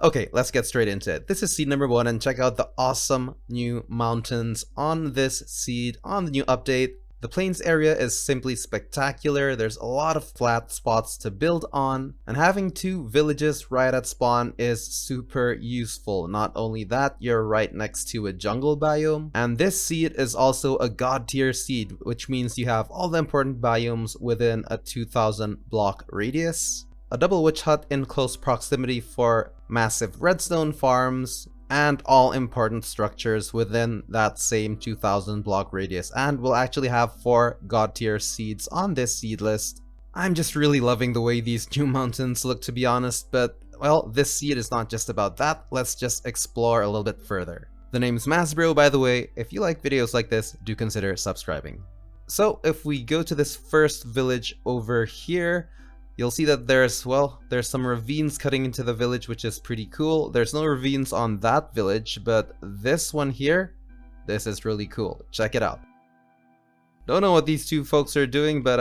Okay, let's get straight into it. This is seed number 1, and check out the awesome new mountains on this seed, on the new update. The plains area is simply spectacular. There's a lot of flat spots to build on, and having 2 villages right at spawn is super useful. Not only that, you're right next to a jungle biome, and this seed is also a god tier seed, which means you have all the important biomes within a 2000 block radius. A double witch hut in close proximity for massive redstone farms, and all important structures within that same 2000 block radius. And we'll actually have 4 god tier seeds on this seed list. I'm just really loving the way these new mountains look, to be honest, but well, this seed is not just about that. Let's just explore a little bit further. The name's MazBro, by the way. If you like videos like this, do consider subscribing. So if we go to this first village over here, you'll see that there's some ravines cutting into the village, which is pretty cool. There's no ravines on that village, but this one here, this is really cool. Check it out. Don't know what these 2 folks are doing, but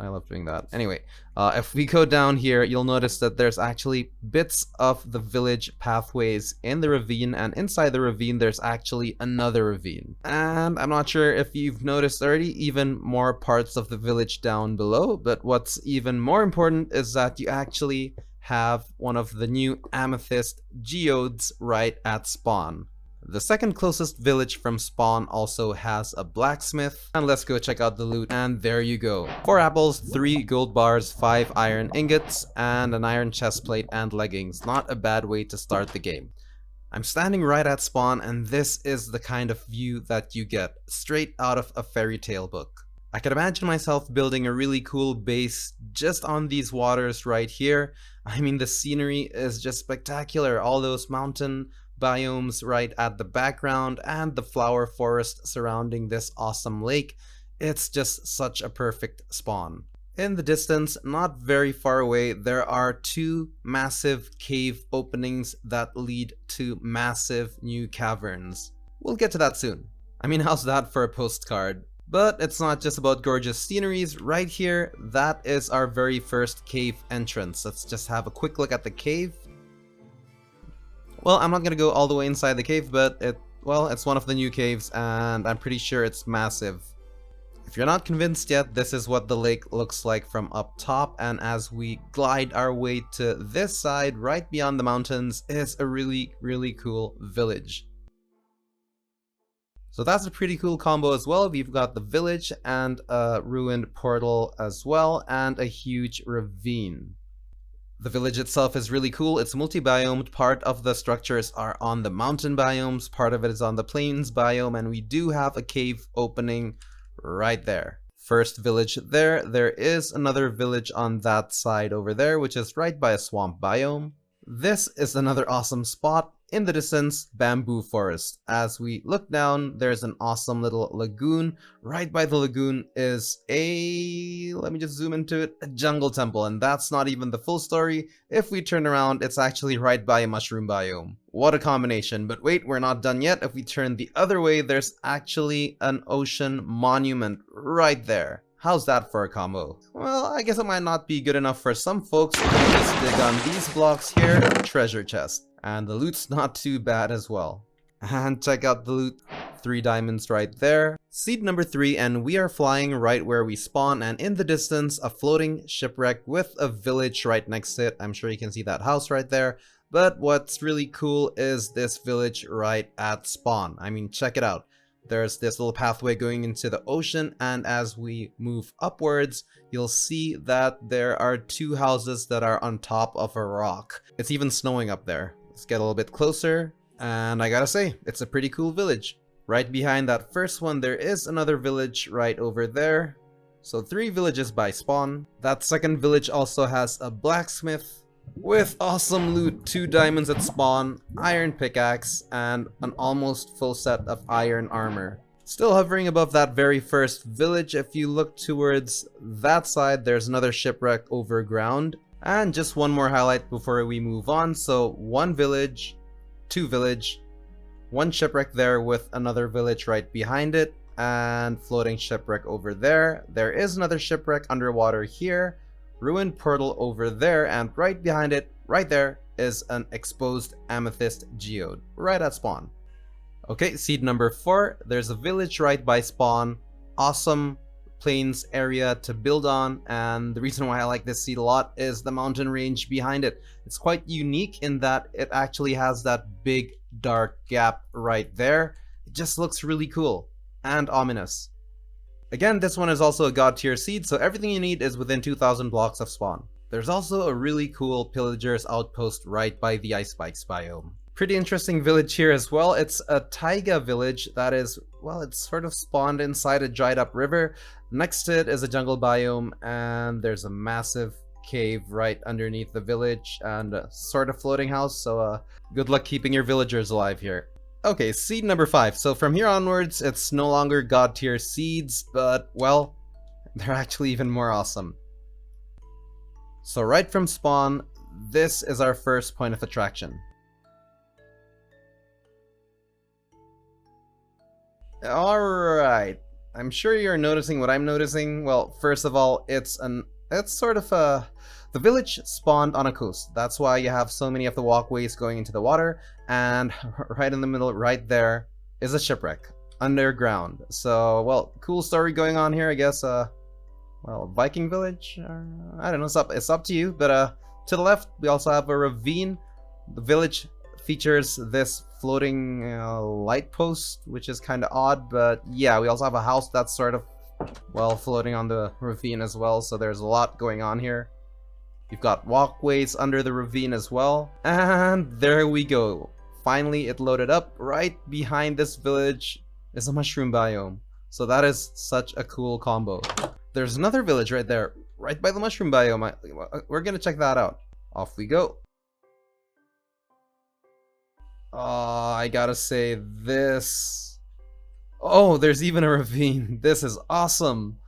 I love doing that. Anyway, if we go down here, you'll notice that there's actually bits of the village pathways in the ravine, and inside the ravine there's actually another ravine. And I'm not sure if you've noticed already, even more parts of the village down below, but what's even more important is that you actually have one of the new amethyst geodes right at spawn. The second closest village from spawn also has a blacksmith, and let's go check out the loot. And there you go. 4 apples, 3 gold bars, 5 iron ingots, and an iron chestplate and leggings. Not a bad way to start the game. I'm standing right at spawn, and this is the kind of view that you get straight out of a fairy tale book. I could imagine myself building a really cool base just on these waters right here. I mean, the scenery is just spectacular. All those mountain biomes right at the background and the flower forest surrounding this awesome lake. It's just such a perfect spawn. In the distance, not very far away, there are 2 massive cave openings that lead to massive new caverns. We'll get to that soon. I mean, how's that for a postcard? But it's not just about gorgeous sceneries. Right here, that is our very first cave entrance. Let's just have a quick look at the cave. Well, I'm not gonna go all the way inside the cave, but it's one of the new caves, and I'm pretty sure it's massive. If you're not convinced yet, this is what the lake looks like from up top, and as we glide our way to this side, right beyond the mountains, is a really, really cool village. So that's a pretty cool combo as well. We've got the village and a ruined portal as well, and a huge ravine. The village itself is really cool. It's multi-biomed. Part of the structures are on the mountain biomes, part of it is on the plains biome, and we do have a cave opening right there. First village there. There is another village on that side over there, which is right by a swamp biome. This is another awesome spot. In the distance, bamboo forest. As we look down, there's an awesome little lagoon. Right by the lagoon is let me just zoom into it, a jungle temple, and that's not even the full story. If we turn around, it's actually right by a mushroom biome. What a combination. But wait, we're not done yet. If we turn the other way, there's actually an ocean monument right there. How's that for a combo? Well, I guess it might not be good enough for some folks. We'll just dig on these blocks here, treasure chest. And the loot's not too bad as well. And check out the loot, 3 diamonds right there. Seed number 3, and we are flying right where we spawn, and in the distance, a floating shipwreck with a village right next to it. I'm sure you can see that house right there. But what's really cool is this village right at spawn. I mean, check it out. There's this little pathway going into the ocean, and as we move upwards, you'll see that there are 2 houses that are on top of a rock. It's even snowing up there. Let's get a little bit closer, and I gotta say, it's a pretty cool village. Right behind that first one, there is another village right over there. So 3 villages by spawn. That second village also has a blacksmith with awesome loot, 2 diamonds at spawn, iron pickaxe, and an almost full set of iron armor. Still hovering above that very first village, if you look towards that side, there's another shipwreck over ground. And just one more highlight before we move on. So 1 village, 2 village, 1 shipwreck there with another village right behind it, and floating shipwreck over there. There is another shipwreck underwater here, ruined portal over there, and right behind it, right there, is an exposed amethyst geode right at spawn. Okay, seed number 4, there's a village right by spawn. Awesome plains area to build on, and the reason why I like this seed a lot is the mountain range behind it. It's quite unique in that it actually has that big dark gap right there. It just looks really cool and ominous. Again, this one is also a god tier seed, so everything you need is within 2,000 blocks of spawn. There's also a really cool pillager's outpost right by the Spike Biome. Pretty interesting village here as well. It's a taiga village that is, well, it's sort of spawned inside a dried up river. Next to it is a jungle biome, and there's a massive cave right underneath the village and a sort of floating house, so good luck keeping your villagers alive here. Okay, seed number 5. So from here onwards, it's no longer god tier seeds, but, well, they're actually even more awesome. So right from spawn, this is our first point of attraction. Alright, I'm sure you're noticing what I'm noticing. Well, first of all, it's sort of the village spawned on a coast. That's why you have so many of the walkways going into the water, and right in the middle, right there, is a shipwreck underground. So, well, cool story going on here, I guess. Well, Viking village? I don't know, it's up to you. But to the left, we also have a ravine. The village features this floating light post, which is kind of odd, but yeah, we also have a house that's sort of, well, floating on the ravine as well, so there's a lot going on here. You've got walkways under the ravine as well, and there we go. Finally, it loaded up. Right behind this village is a mushroom biome, so that is such a cool combo. There's another village right there, right by the mushroom biome. We're gonna check that out. Off we go. I gotta say this. Oh, there's even a ravine. This is awesome.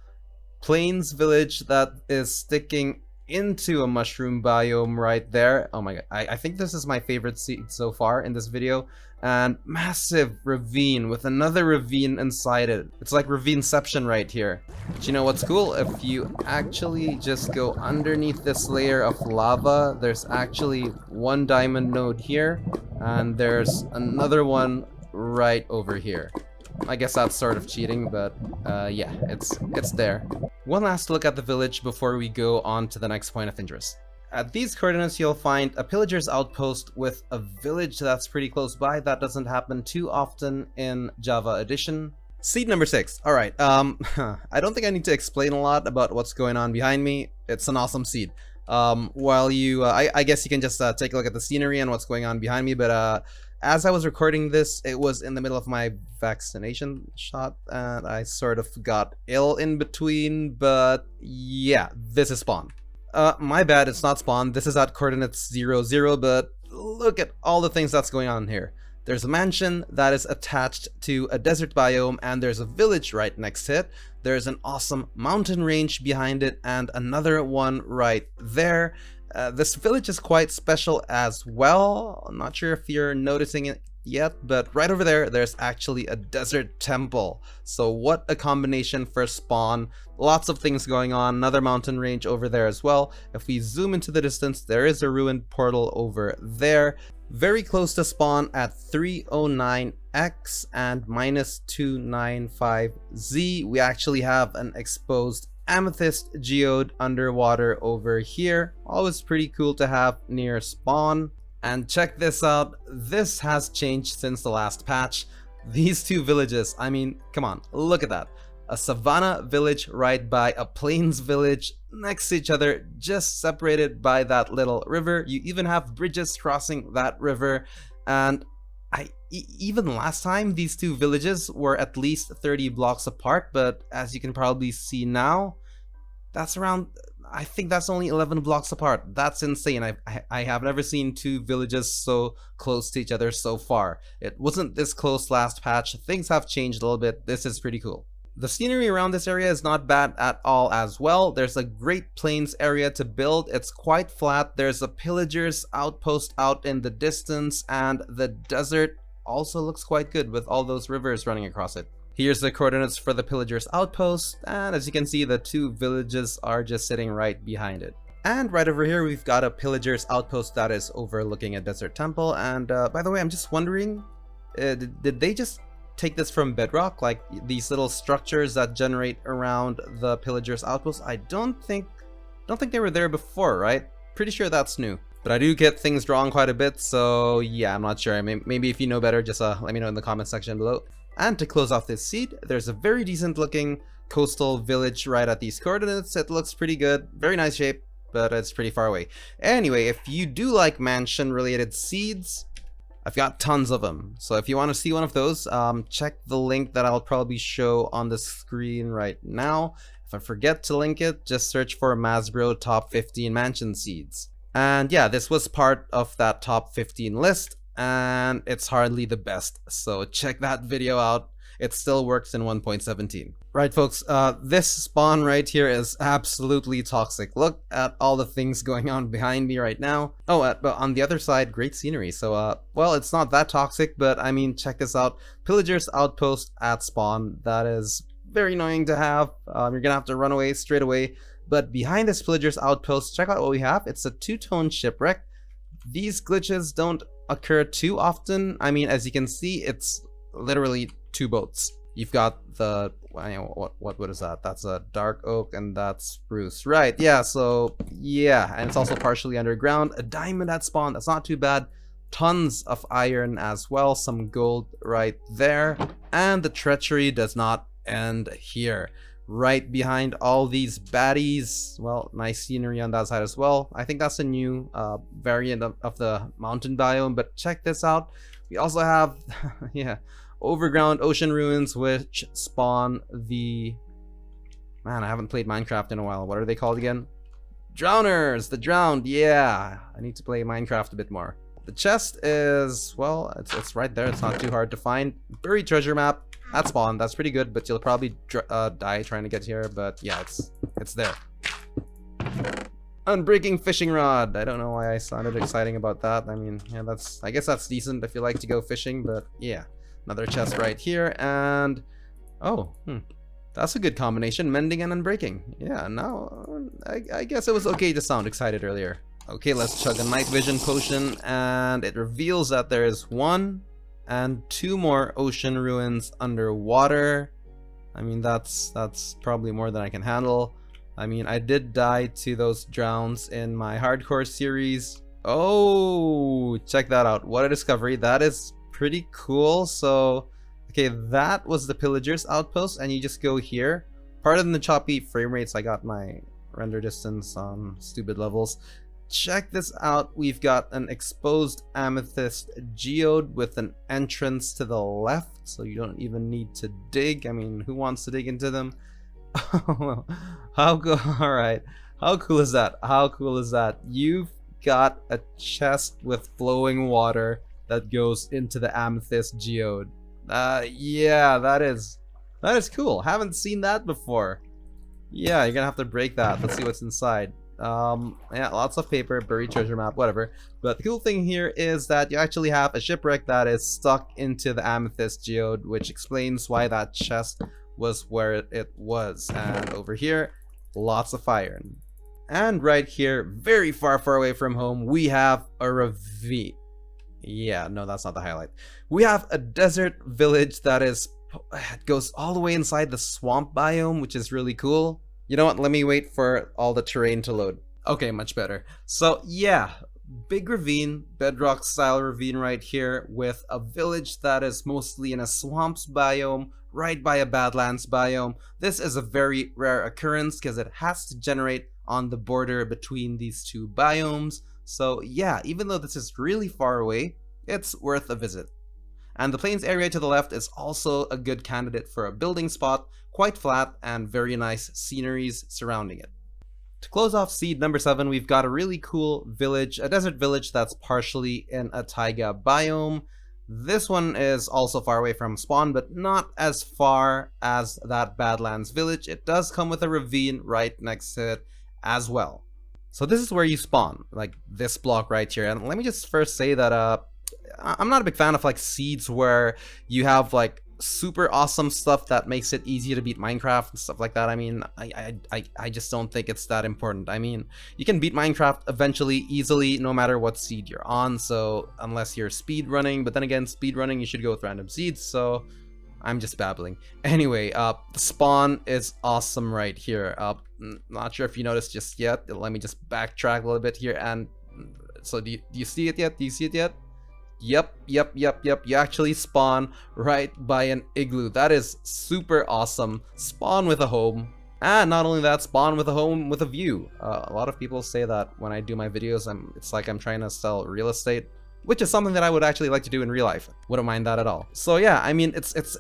Plains village that is sticking into a mushroom biome right there. Oh my god, I think this is my favorite seed so far in this video. And massive ravine with another ravine inside it. It's like ravineception right here. But you know what's cool? If you actually just go underneath this layer of lava, there's actually one diamond node here, and there's another one right over here. I guess that's sort of cheating, but yeah, it's there. One last look at the village before we go on to the next point of interest. At these coordinates, you'll find a pillager's outpost with a village that's pretty close by. That doesn't happen too often in Java Edition. Seed number 6. Alright, I don't think I need to explain a lot about what's going on behind me. It's an awesome seed. While you, I guess you can just take a look at the scenery and what's going on behind me, but as I was recording this, it was in the middle of my vaccination shot, and I sort of got ill in between, but yeah, this is spawn. My bad, it's not spawn. This is at coordinates 0, 0, but look at all the things that's going on here. There's a mansion that is attached to a desert biome, and there's a village right next to it. There's an awesome mountain range behind it, and another one right there. This village is quite special as well. I'm not sure if you're noticing it yet, but right over there, there's actually a desert temple. So what a combination for spawn. Lots of things going on. Another mountain range over there as well. If we zoom into the distance, there is a ruined portal over there. Very close to spawn at 309x and -295z. We actually have an exposed amethyst geode underwater over here. Always pretty cool to have near spawn. And check this out, this has changed since the last patch. These two villages, I mean, come on, look at that. A savanna village right by a plains village next to each other, just separated by that little river. You even have bridges crossing that river. And even last time, these two villages were at least 30 blocks apart, but as you can probably see now, that's around, I think that's only 11 blocks apart. That's insane. I have never seen two villages so close to each other so far. It wasn't this close last patch. Things have changed a little bit. This is pretty cool. The scenery around this area is not bad at all as well. There's a great plains area to build. It's quite flat. There's a pillager's outpost out in the distance, and the desert also looks quite good with all those rivers running across it. Here's the coordinates for the pillager's outpost, and as you can see, the two villages are just sitting right behind it. And right over here, we've got a pillager's outpost that is overlooking a desert temple. And by the way, I'm just wondering, did they just take this from bedrock? Like these little structures that generate around the pillager's outpost? I don't think they were there before, right? Pretty sure that's new. But I do get things wrong quite a bit, so yeah, I'm not sure. I mean, maybe if you know better, just let me know in the comment section below. And to close off this seed, there's a very decent looking coastal village right at these coordinates. It looks pretty good, very nice shape, but it's pretty far away. Anyway, if you do like mansion related seeds, I've got tons of them. So if you want to see one of those, check the link that I'll probably show on the screen right now. If I forget to link it, just search for MazBro top 15 mansion seeds. And yeah, this was part of that top 15 list, and it's hardly the best, so check that video out. It still works in 1.17. Right folks, this spawn right here is absolutely toxic. Look at all the things going on behind me right now. Oh, but on the other side, great scenery. So well, it's not that toxic, but I mean, check this out. Pillager's outpost at spawn. That is very annoying to have. You're gonna have to run away straight away. But behind this pillager's outpost, check out what we have. It's a two-tone shipwreck. These glitches don't occur too often. I mean, as you can see, it's literally two boats. You've got the, what is that? That's a dark oak and that's spruce. Right, yeah, so yeah, and it's also partially underground. A diamond at spawn, that's not too bad. Tons of iron as well, some gold right there. And the treachery does not end here. Right behind all these baddies, well, nice scenery on that side as well. I think that's a new variant of the mountain biome, but check this out. We also have yeah, overground ocean ruins, which spawn the, man, I haven't played Minecraft in a while. What are they called again? Drowners, the drowned. Yeah, I need to play Minecraft a bit more. The chest is, well, it's right there. It's not too hard to find. Buried treasure map at spawn. That's pretty good, but you'll probably die trying to get here. But yeah, it's there. Unbreaking fishing rod. I don't know why I sounded exciting about that. I mean, yeah, I guess that's decent if you like to go fishing. But yeah, another chest right here, and oh, that's a good combination. Mending and unbreaking. Yeah, now I guess it was okay to sound excited earlier. Okay, let's chug a night vision potion, and it reveals that there is 1 and 2 more ocean ruins underwater. I mean, that's probably more than I can handle. I mean, I did die to those drowns in my hardcore series. Oh, check that out. What a discovery. That is pretty cool. So, okay, that was the pillager's outpost, and you just go here. Pardon the choppy frame rates. I got my render distance on stupid levels. Check this out. We've got an exposed amethyst geode with an entrance to the left, so you don't even need to dig. I mean, who wants to dig into them? How cool. All right, how cool is that? How cool is that? You've got a chest with flowing water that goes into the amethyst geode. Yeah, that is cool. Haven't seen that before. Yeah, you're gonna have to break that. Let's see what's inside. Yeah, lots of paper, buried treasure map, whatever. But the cool thing here is that you actually have a shipwreck that is stuck into the amethyst geode, which explains why that chest was where it was. And over here, lots of iron. And right here, very far away from home, we have a ravine. Yeah, no, that's not the highlight. We have a desert village that goes all the way inside the swamp biome, which is really cool. You know what? Let me wait for all the terrain to load. Okay, much better. So yeah, big ravine, bedrock style ravine right here with a village that is mostly in a swamps biome right by a Badlands biome. This is a very rare occurrence because it has to generate on the border between these two biomes. So yeah, even though this is really far away, it's worth a visit. And the plains area to the left is also a good candidate for a building spot, quite flat and very nice sceneries surrounding it. To close off seed number 7, we've got a really cool village, a desert village that's partially in a taiga biome. This one is also far away from spawn, but not as far as that Badlands village. It does come with a ravine right next to it as well. So this is where you spawn, like this block right here. And let me just first say that I'm not a big fan of like seeds where you have like super awesome stuff that makes it easy to beat Minecraft and stuff like that. I mean, I just don't think it's that important. I mean, you can beat Minecraft eventually easily no matter what seed you're on, so unless you're speed running, but then again, speed running you should go with random seeds, so I'm just babbling. Anyway, the spawn is awesome right here. Not sure if you noticed just yet. Let me just backtrack a little bit here. And so do you see it yet? Do you see it yet? Yep. You actually spawn right by an igloo. That is super awesome. Spawn with a home. And not only that, spawn with a home with a view. A lot of people say that when I do my videos, it's like I'm trying to sell real estate, which is something that I would actually like to do in real life. Wouldn't mind that at all. So yeah, I mean, it's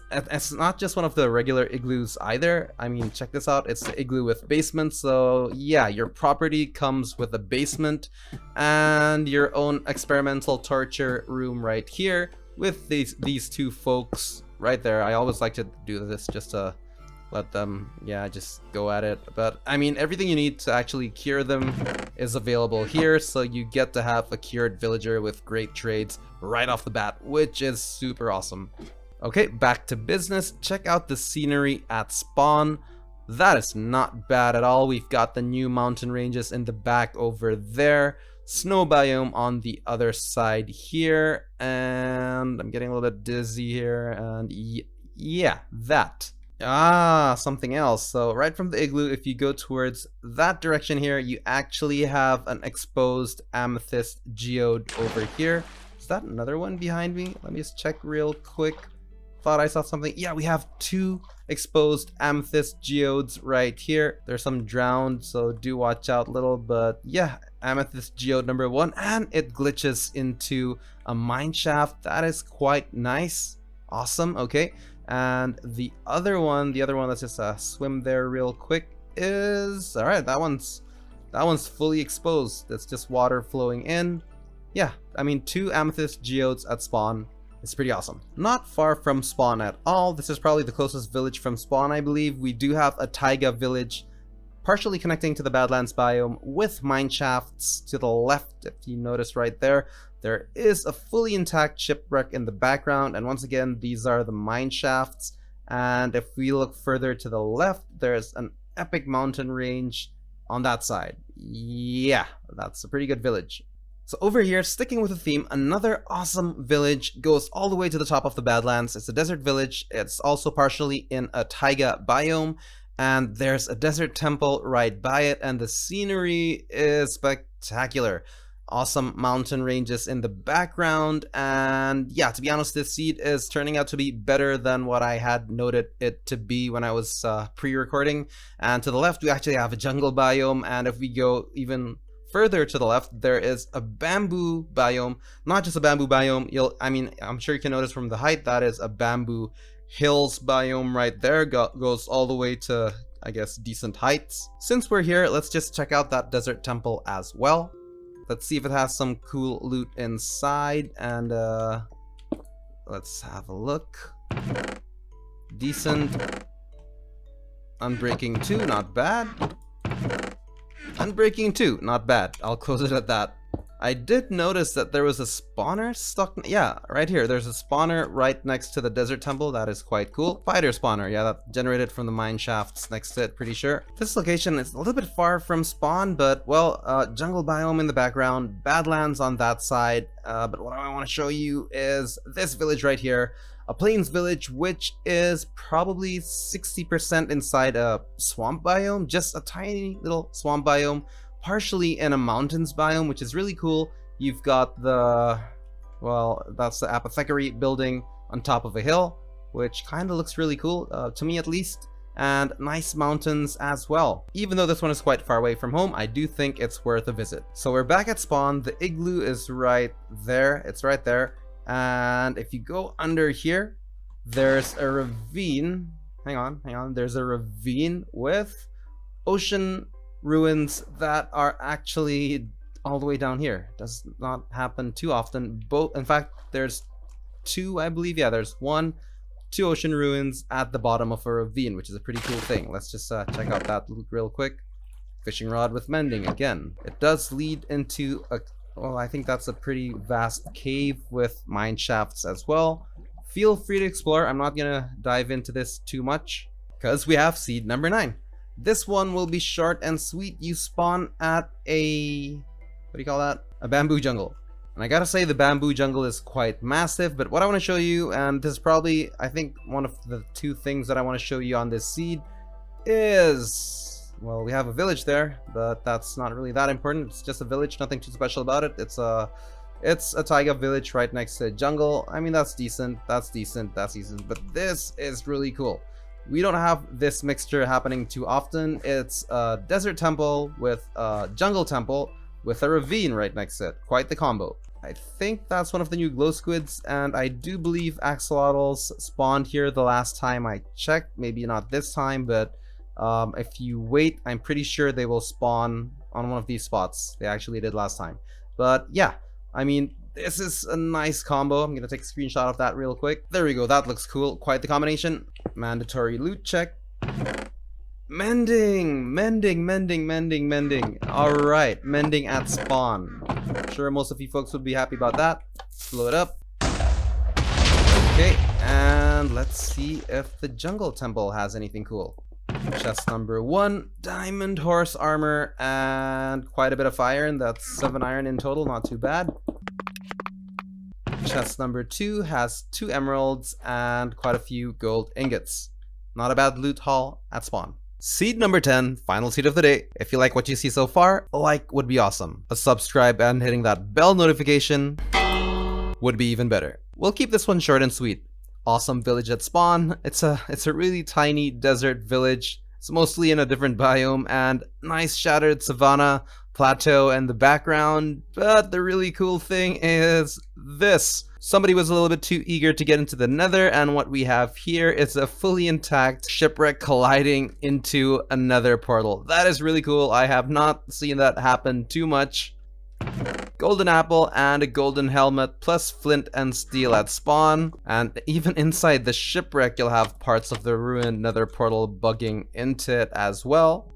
not just one of the regular igloos either. I mean, check this out. It's the igloo with basement. So yeah, your property comes with a basement and your own experimental torture room right here with these two folks right there. I always like to do this just to let them, yeah, just go at it. But I mean, everything you need to actually cure them is available here, so you get to have a cured villager with great trades right off the bat, which is super awesome. Okay, back to business. Check out the scenery at spawn. That is not bad at all. We've got the new mountain ranges in the back over there, snow biome on the other side here, and I'm getting a little bit dizzy here, and yeah, that. Something else. So right from the igloo, if you go towards that direction here, you actually have an exposed amethyst geode over here. Is that another one behind me? Let me just check real quick. Thought I saw something. Yeah, we have two exposed amethyst geodes right here. There's some drowned, so do watch out little, but yeah, amethyst geode number 1, and it glitches into a mine shaft. That is quite nice. Awesome. Okay. And the other one, let's just swim there real quick, is all right. That one's fully exposed. That's just water flowing in. Yeah, I mean, 2 amethyst geodes at spawn. It's pretty awesome. Not far from spawn at all. This is probably the closest village from spawn, I believe. We do have a taiga village partially connecting to the Badlands biome with mine shafts to the left. If you notice right there, there is a fully intact shipwreck in the background, and once again, these are the mine shafts. And if we look further to the left, there's an epic mountain range on that side. Yeah, that's a pretty good village. So over here, sticking with the theme, another awesome village goes all the way to the top of the Badlands. It's a desert village. It's also partially in a taiga biome, and there's a desert temple right by it, and the scenery is spectacular. Awesome mountain ranges in the background, and yeah, to be honest, this seed is turning out to be better than what I had noted it to be when I was pre-recording. And to the left, we actually have a jungle biome, and if we go even further to the left, there is a bamboo biome. Not just a bamboo biome, I'm sure you can notice from the height, that is a bamboo hills biome right there. Goes all the way to, I guess, decent heights. Since we're here, let's just check out that desert temple as well. Let's see if it has some cool loot inside, and let's have a look. Decent. Unbreaking 2, not bad. Unbreaking 2, not bad. I'll close it at that. I did notice that there was a spawner stuck. Yeah, right here. There's a spawner right next to the desert temple. That is quite cool. Spider spawner. Yeah, that generated from the mine shafts next to it, pretty sure. This location is a little bit far from spawn, but well, jungle biome in the background, Badlands on that side. But what I want to show you is this village right here. A plains village, which is probably 60% inside a swamp biome. Just a tiny little swamp biome. Partially in a mountains biome, which is really cool. You've got the, well, that's the apothecary building on top of a hill, which kind of looks really cool, to me at least, and nice mountains as well. Even though this one is quite far away from home, I do think it's worth a visit. So we're back at spawn. The igloo is right there. It's right there. And if you go under here, there's a ravine. Hang on. There's a ravine with ocean ruins that are actually all the way down here. Does not happen too often. In fact, there's 2, I believe. Yeah, there's 1, 2 ocean ruins at the bottom of a ravine, which is a pretty cool thing. Let's just check out that real quick. Fishing rod with mending again. It does lead into a, well, I think that's a pretty vast cave with mine shafts as well. feel free to explore. I'm not gonna dive into this too much because we have seed number 9. This one will be short and sweet. You spawn at a, what do you call that? A bamboo jungle. And I gotta say the bamboo jungle is quite massive, but what I want to show you, and this is probably, I think, one of the 2 things that I want to show you on this seed is, well, we have a village there, but that's not really that important. It's just a village, nothing too special about it. It's a taiga village right next to a jungle. I mean, that's decent, that's decent, that's decent, but this is really cool. We don't have this mixture happening too often. It's a desert temple with a jungle temple with a ravine right next to it. Quite the combo. I think that's one of the new glow squids, and I do believe axolotls spawned here the last time I checked. Maybe not this time, but if you wait, I'm pretty sure they will spawn on one of these spots. They actually did last time. But yeah, I mean, this is a nice combo. I'm gonna take a screenshot of that real quick. There we go, that looks cool. Quite the combination. Mandatory loot check. Mending. Alright, mending at spawn. I'm sure most of you folks would be happy about that. Blow it up. Okay, and let's see if the jungle temple has anything cool. Chest number 1, diamond horse armor, and quite a bit of iron. That's 7 iron in total, not too bad. Chest number 2 has 2 emeralds and quite a few gold ingots. Not a bad loot haul at spawn. Seed number 10, final seed of the day. If you like what you see so far, a like would be awesome. A subscribe and hitting that bell notification would be even better. We'll keep this one short and sweet. Awesome village at spawn. It's a really tiny desert village. It's mostly in a different biome, and nice shattered savanna plateau in the background. But the really cool thing is this. Somebody was a little bit too eager to get into the nether, and what we have here is a fully intact shipwreck colliding into another portal. That is really cool. I have not seen that happen too much. Golden apple and a golden helmet plus flint and steel at spawn, and even inside the shipwreck you'll have parts of the ruined nether portal bugging into it as well.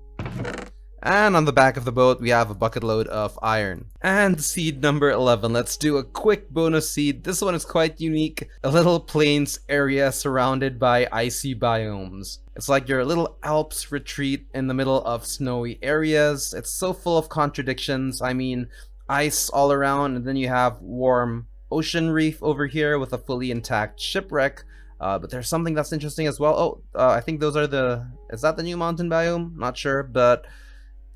And on the back of the boat we have a bucket load of iron. And seed number 11, let's do a quick bonus seed. This one is quite unique. A little plains area surrounded by icy biomes. It's like your little Alps retreat in the middle of snowy areas. It's so full of contradictions. I mean, ice all around, and then you have warm ocean reef over here with a fully intact shipwreck. But there's something that's interesting as well. I think those are is that the new mountain biome? Not sure, but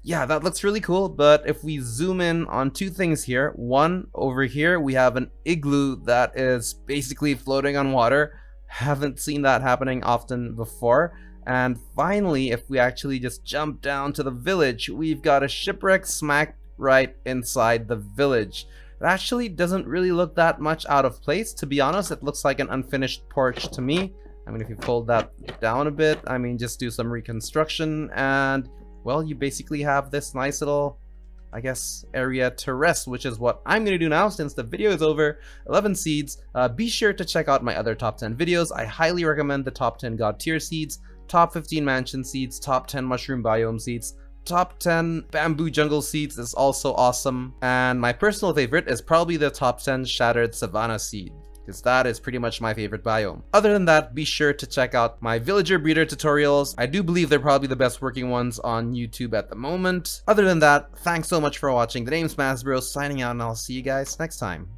yeah, that looks really cool. But if we zoom in on 2 things here, one, over here we have an igloo that is basically floating on water. Haven't seen that happening often before. And finally, if we actually just jump down to the village, we've got a shipwreck smack right inside the village. It actually doesn't really look that much out of place, to be honest. It looks like an unfinished porch to me. I mean, if you fold that down a bit, I mean, just do some reconstruction, and well, you basically have this nice little, I guess, area to rest, which is what I'm gonna do now since the video is over. 11 seeds. Be sure to check out my other top 10 videos. I highly recommend the top 10 god tier seeds, top 15 mansion seeds, top 10 mushroom biome seeds, top 10 bamboo jungle seeds is also awesome, and my personal favorite is probably the top 10 shattered savanna seed, because that is pretty much my favorite biome. Other than that, be sure to check out my villager breeder tutorials. I do believe they're probably the best working ones on YouTube at the moment. Other than that, thanks so much for watching. The name's MazBro, signing out, and I'll see you guys next time.